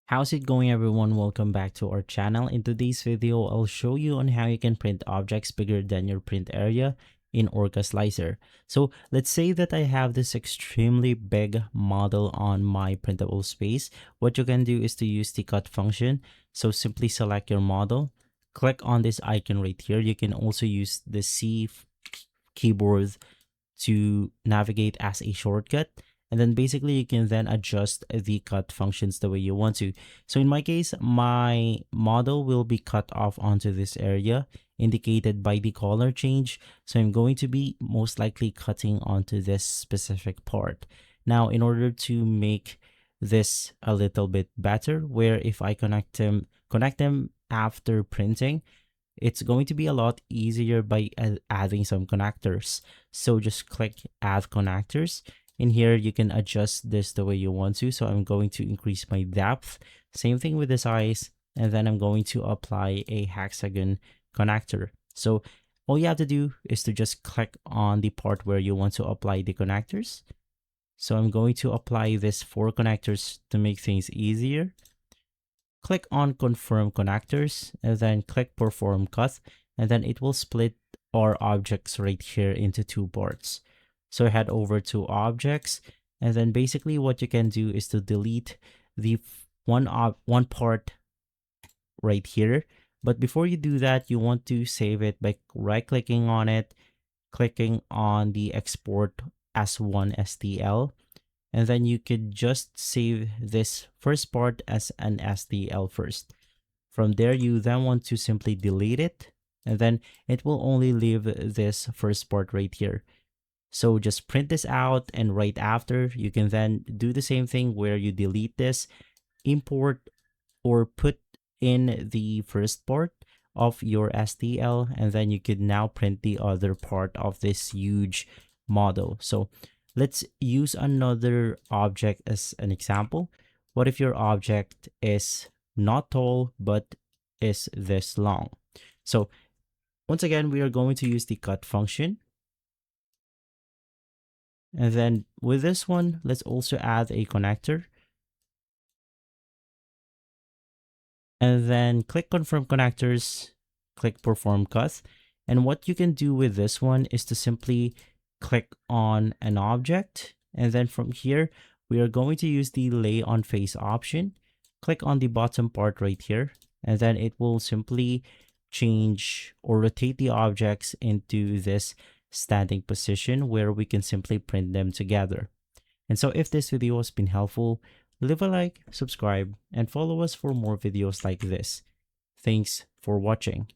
How's it going, everyone? Welcome back to our channel. In today's video, I'll show you on how you can print objects bigger than your print area in OrcaSlicer. So let's say that I have this extremely big model on my printable space. What you can do is to use the cut function. So simply select your model, click on this icon right here. You can also use the C keyboard to navigate as a shortcut, and then basically you can then adjust the cut functions the way you want to. So in my case, my model will be cut off onto this area indicated by the color change, so I'm going to be most likely cutting onto this specific part. Now, in order to make this a little bit better, where if I connect them after printing, it's going to be a lot easier by adding some connectors. So just click add connectors. In here, you can adjust this the way you want to. So I'm going to increase my depth. Same thing with the size. And then I'm going to apply a hexagon connector. So all you have to do is to just click on the part where you want to apply the connectors. So I'm going to apply this 4 connectors to make things easier. Click on confirm connectors and then click perform cut, and then it will split our objects right here into 2 parts. So head over to objects, and then basically what you can do is to delete the one part right here. But before you do that, you want to save it by right clicking on it, clicking on the export as one STL, and then you could just save this first part as an STL first. From there, you then want to simply delete it, and then it will only leave this first part right here. So just print this out, and right after, you can then do the same thing where you delete this, import or put in the first part of your STL, and then you could now print the other part of this huge model. So let's use another object as an example. What if your object is not tall, but is this long? So once again, we are going to use the cut function. And then with this one, let's also add a connector. And then click confirm connectors, click perform cut. And what you can do with this one is to simply click on an object, and then from here we are going to use the lay on face option. Click on the bottom part right here, and then it will simply change or rotate the objects into this standing position where we can simply print them together. And so if this video has been helpful, leave a like, subscribe, and follow us for more videos like this. Thanks for watching.